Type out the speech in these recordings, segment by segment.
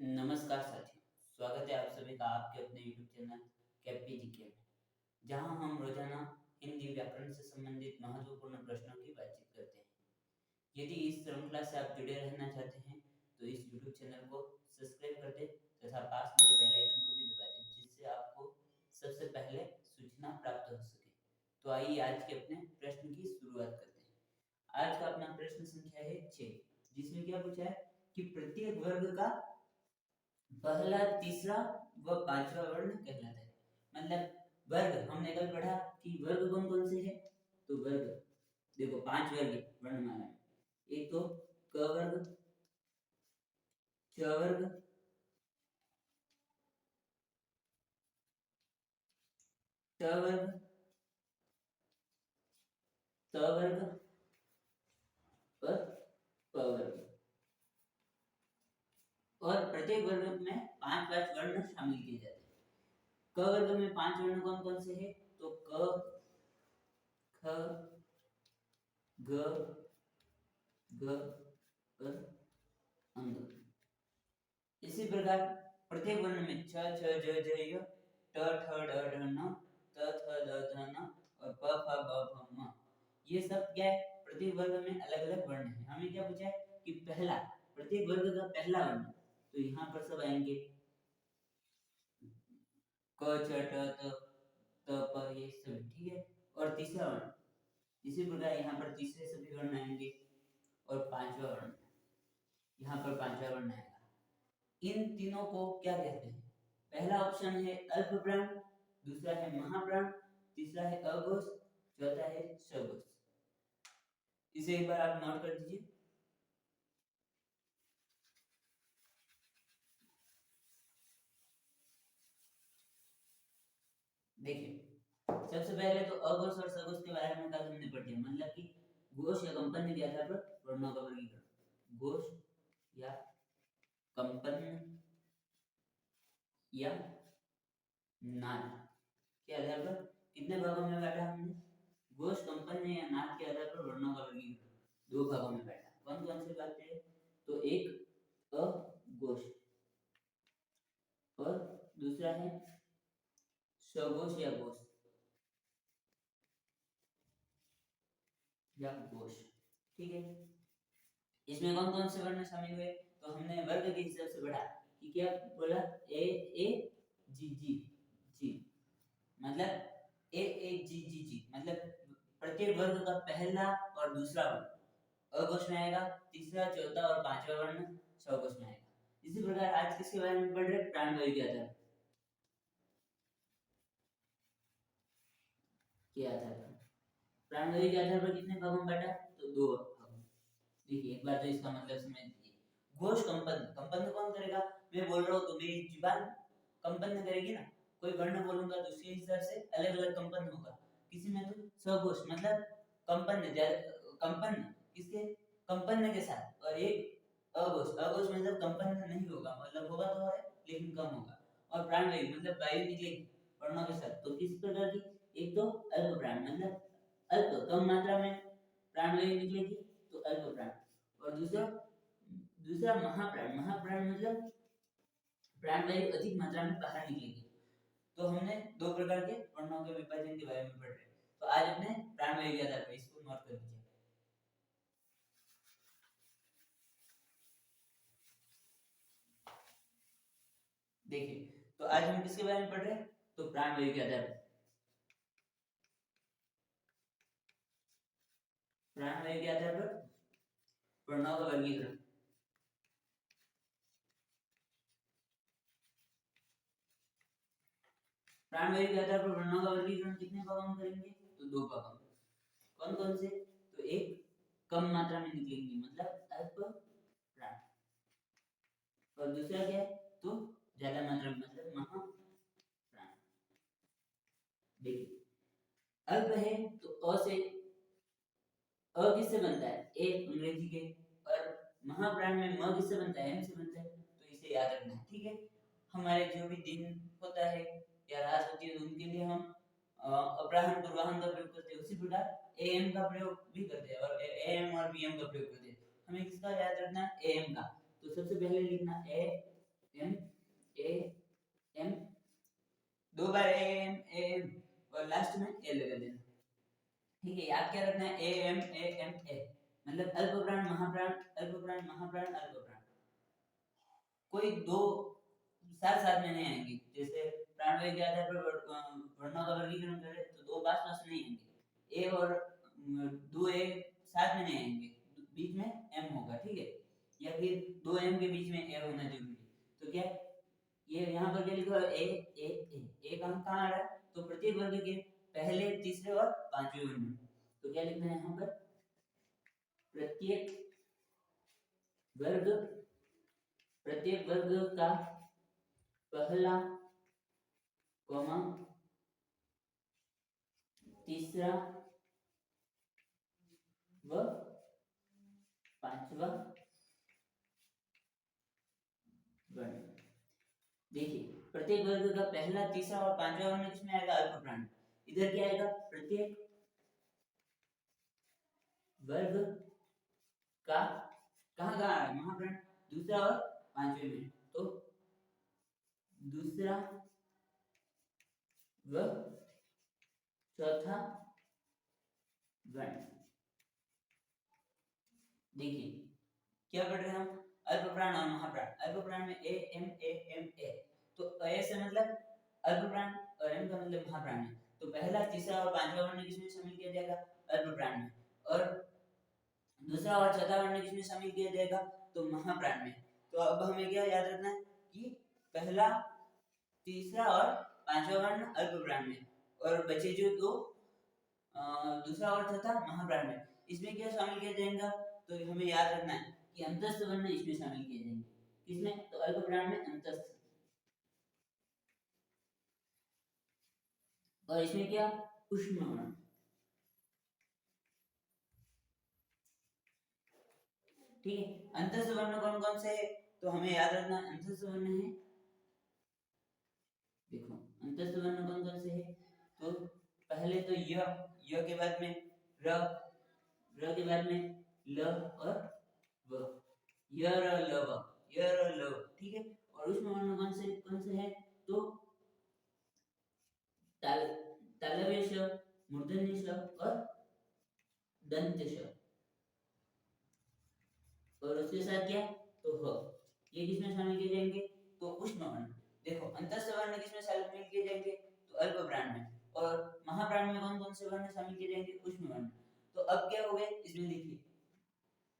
नमस्कार साथियों, स्वागत है आप सभी का आपके अपने YouTube चैनल कैपी जीके में, जहां हम रोजाना हिंदी व्याकरण से संबंधित महत्वपूर्ण प्रश्नों की बातचीत करते हैं। यदि इस श्रृंखला से आप जुड़े रहना चाहते हैं, तो इस YouTube चैनल को सब्सक्राइब कर दें तथा पास लगे बेल आइकन को भी दबा दें, जिससे आपको सबसे पहले सूचना प्राप्त हो सके। तो आइए आज के अपने प्रश्न की शुरुआत करते हैं। आज का अपना प्रश्न संख्या है 6, जिसमें क्या पूछा है कि प्रत्येक वर्ग का पहला, तीसरा व पांचवा वर्ण कहलाता है। मतलब वर्ग हमने कल पढ़ा कि वर्ग कौन कौन से है। तो वर्ग देखो 5 वर्ग वर्णमाला में। एक तो क वर्ग, च वर्ग, ट वर्ग, त वर्ग और प वर्ग। और प्रत्येक वर्ग में 5-5 वर्ण शामिल किए जाते हैं। क वर्ग में 5 वर्ण कौन कौन से हैं? तो क, ख, ग, घ और अंग। इसी प्रकार प्रत्येक वर्ण में छ, छ, ज, ज, य, ट, ठ, ड, ढ, न, त, थ, द, ध, न और प, फ, ब, भ, म। ये सब क्या है? प्रत्येक वर्ग में अलग अलग वर्ण है। हमें क्या पूछा है कि पहला, प्रत्येक वर्ग का पहला वर्ण। तो यहाँ पर सब आएंगे क, छ, ट, त, प, ये सब, ठीक है। और तीसरा वर्ण, इसी प्रकार यहाँ पर तीसरे सभी वर्ण आएंगे। और पांचवा वर्ण, यहाँ पर पांचवा वर्ण आएगा। इन तीनों को क्या कहते हैं? पहला ऑप्शन है अल्प प्राण, दूसरा है महाप्राण, तीसरा है अघोष, चौथा है सघोष। इसे एक बार आप नोट कर दीजिए। देखिए, सबसे पहले तो अघोष और सघोष के बारे में कल हमने पढ़ लिया। मतलब कि घोष या कंपन के आधार पर वर्णों का वर्गीकरण। घोष या कंपन या नाद के आधार पर कितने भागों में बांटा हमने? घोष, कंपन या नाद के आधार पर वर्णों का वर्गीकरण 2 भागों में बांटा। कौन कौन से बातें हैं? तो एक अघोष और दूसरा है सघोष या घोष या घोष, ठीक है। इसमें कौन कौन से वर्ण शामिल हुए? तो हमने वर्ग के हिसाब से पढ़ा कि क्या बोला? ए ए जी जी जी, मतलब ए ए जी जी जी, मतलब प्रत्येक वर्ग का पहला और दूसरा वर्ण अघोष में आएगा, तीसरा, चौथा और पांचवा वर्ण सघोष में आएगा। इसी प्रकार आज किसके बारे में पढ़ रहे? प्राणवायु के आधार के आधार पर। प्राणवायु के आधार पर कितने भागों में बांटा? तो 2 भागों। देखिए एक बार तो इसका मतलब समझ लीजिए। घोष, कंपन, कंपन कौन करेगा? मैं बोल रहा हूँ तो मेरी जुबान कंपन करेगी ना। कोई वर्ण बोलूंगा तो उसके हिसाब से अलग अलग कंपन होगा। किसी में तो सघोष मतलब कंपन, कंपन किसके? कंपन के साथ। और एक अघोष, अघोष मतलब कंपन नहीं होगा, मतलब होगा तो है लेकिन कम होगा। और प्राणवायु मतलब वायु निकलेगी वर्णों के साथ। तो किस प्रकार की? एक तो अल्प प्राण मतलब अल्प कम मात्रा में प्राणवायु निकलेगी, तो अल्प प्राण। और दूसरा दूसरा महाप्राण, महाप्राण मतलब प्राणवायु अधिक मात्रा में बाहर निकलेगी। तो हमने 2 प्रकार के वर्णों के विभाजन के बारे में पढ़ रहे हैं। तो आज अपने प्राणवायु के आधार पर इसको नोट कर लीजिए। देखिए, तो आज हम किसके बारे में पढ़ रहे हैं? तो प्राणवायु के आधार पर। प्राणवायु के आधार पर वर्णों का वर्गीकरण। प्राणवायु के आधार पर वर्णों का वर्गीकरण कितने भागों में करेंगे? तो 2 भागों में। कौन कौन से? तो एक कम मात्रा में निकलेंगी मतलब अल्प प्राण, और दूसरा क्या है? तो ज्यादा मात्रा में मतलब महाप्राण। देखिए अल्प है तो अ से, अ किससे बनता है? ए अंग्रेजी के। और महाप्राण में म किससे बनता है? एम से बनता है। तो इसे याद रखना है, ठीक है। हमारे जो भी दिन होता है या रात होती है उनके लिए हम अपराह्न पूर्वाह्न का प्रयोग करते हैं। उसी प्रकार एएम का प्रयोग भी करते हैं और एएम और पीएम का प्रयोग करते हैं। हमें किसका याद रखना है? एएम का। तो सबसे पहले लिखना ए एम ए एम, 2 बार ए एम और लास्ट में ए लगा देना। ठीक है, याद क्या रखना है, ए एम ए मतलब अल्प प्राण महाप्राण अल्प प्राण महाप्राण अल्प प्राण। कोई दो साथ साथ में नहीं आएंगे, जैसे प्राणवायु के आधार पर वर्णों का वर्गीकरण करें तो दो पास नहीं आएंगे, ए और दो ए साथ में नहीं आएंगे, बीच में एम होगा। ठीक है, या फिर दो एम के बीच में ए होना जरूरी है। तो क्या ये यहाँ पर क्या लिखा है, ए कहाँ आ रहा है, तो प्रत्येक वर्ग के पहले तीसरे और पांचवें वर्ग में। तो क्या लिखना है यहाँ पर, प्रत्येक वर्ग का पहला कॉमा तीसरा व पांचवा वर्ण। देखिए, प्रत्येक वर्ग का पहला तीसरा और पांचवा वर्ण किसमें आएगा, अल्प प्राण। इधर क्या आएगा, प्रत्येक वर्ग का कहाँ कहाँ है महाप्राण, दूसरा और पांचवे में। तो दूसरा व चौथा वर्ण। देखिए क्या पढ़ रहे हैं हम, अल्प प्राण और महाप्राण। अल्प प्राण में ए एम ए, तो ए से मतलब अल्प प्राण और एम का मतलब महाप्राण है। तो पहला तीसरा और पांचवा वर्ण किसमें शामिल किया जाएगा, अल्प प्राण में। और दूसरा और चौथा वर्ण किसमें शामिल किया जाएगा, तो महाप्राण में। तो अब हमें क्या याद रखना है कि पहला तीसरा और पांचवा वर्ण अल्प प्राण में, और बचे जो दो दूसरा और चौथा महाप्राण में, इसमें क्या शामिल किया जाएगा, तो हमें याद रखना है कि अंतस्थ वर्ण इसमें शामिल किए जाएंगे। किसमें, तो अल्प प्राण में अंतस्थ। और इसमें क्या, उष्ण वर्ण। ठीक है, अंतस्थ वर्ण कौन कौन से है, तो हमें याद रखना अंतस्थ वर्ण है, देखो अंतस्थ वर्ण कौन कौन से है, तो पहले तो य के बाद में र के बाद में ल और व, य र ल व, य र ल व। ठीक है, और उष्ण वर्ण कौन से है, तो तालव्य श, मूर्धन्य श और दंत्य श। और उसके साथ क्या, तो ह। ये किसमें शामिल किए जाएंगे, तो उष्ण वर्ण। देखो अंतस्थ वर्ण किसमें शामिल किए जाएंगे, तो अल्प प्राण में। और महाप्राण में कौन कौन से वर्ण शामिल किए जाएंगे, उष्ण वर्ण। तो अब क्या हो गए, इसमें देखिए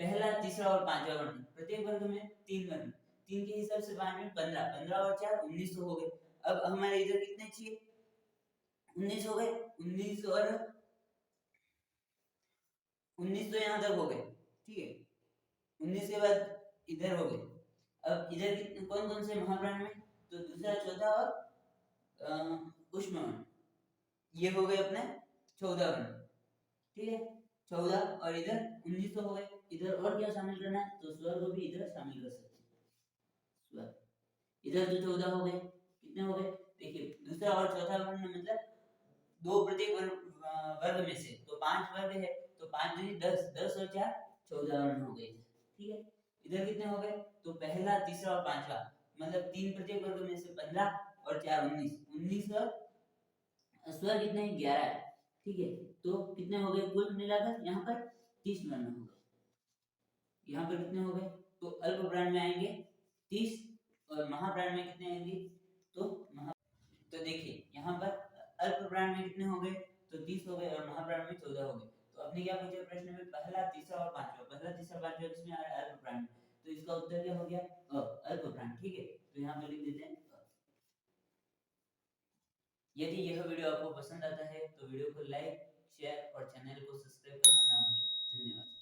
पहला तीसरा और पांचवा वर्ण, प्रत्येक वर्ग में तीन वर्ण, तीन के हिसाब से 5 में 15, 15 और 4 19 हो गए। अब हमारे इधर कितने चाहिए, 19 हो गए, 19 और 19 तो यहाँ तक हो गए। ठीक है, 19 के बाद इधर हो गए। अब इधर कितने कौन कौन से महाप्राण में, तो दूसरा चौथा और उष्ण वर्ण, ये हो गए अपने 14 वर्ण। ठीक है, 14 और इधर 19 हो गए। इधर और क्या शामिल करना है, तो स्वर को भी इधर शामिल कर सकते हैं, स्वर। इधर तो 14 हो गए, कितने हो गए, देखिए दूसरा और चौथा वर्ण मतलब दो प्रत्येक वर्ग में से, तो 5 वर्ग है, तो 5 दूनी 10, 10 और 4 14 वर्ण हो गए। ठीक है, इधर कितने हो गए, तो पहला तीसरा और पांचवा मतलब तीन प्रत्येक वर्ग में से 15 और 4 19, 19 और स्वर कितने 11 है। ठीक है, तो कितने हो गए कुल मिलाकर, यहाँ पर 30 वर्ण हो गए। यहाँ पर कितने हो गए, तो अल्प प्राण में आएंगे 30 और महाप्राण में कितने आएंगे, तो तो देखिए यहाँ पर अल्प प्राण में कितने हो गए, तो 30 हो गए और महाप्राण में 14 हो गए। तो अपने क्या पूछा प्रश्न में, पहला तीसरा और पांचवा, पहला तीसरा पांचवा किसमें आ रहा है, अल्प प्राण में। तो इसका उत्तर क्या हो गया, अल्प प्राण। ठीक है, तो यहाँ पे लिख देते हैं। यदि यह वीडियो आपको पसंद आता है तो वीडियो को लाइक शेयर और चैनल को सब्सक्राइब करना ना भूलें। धन्यवाद।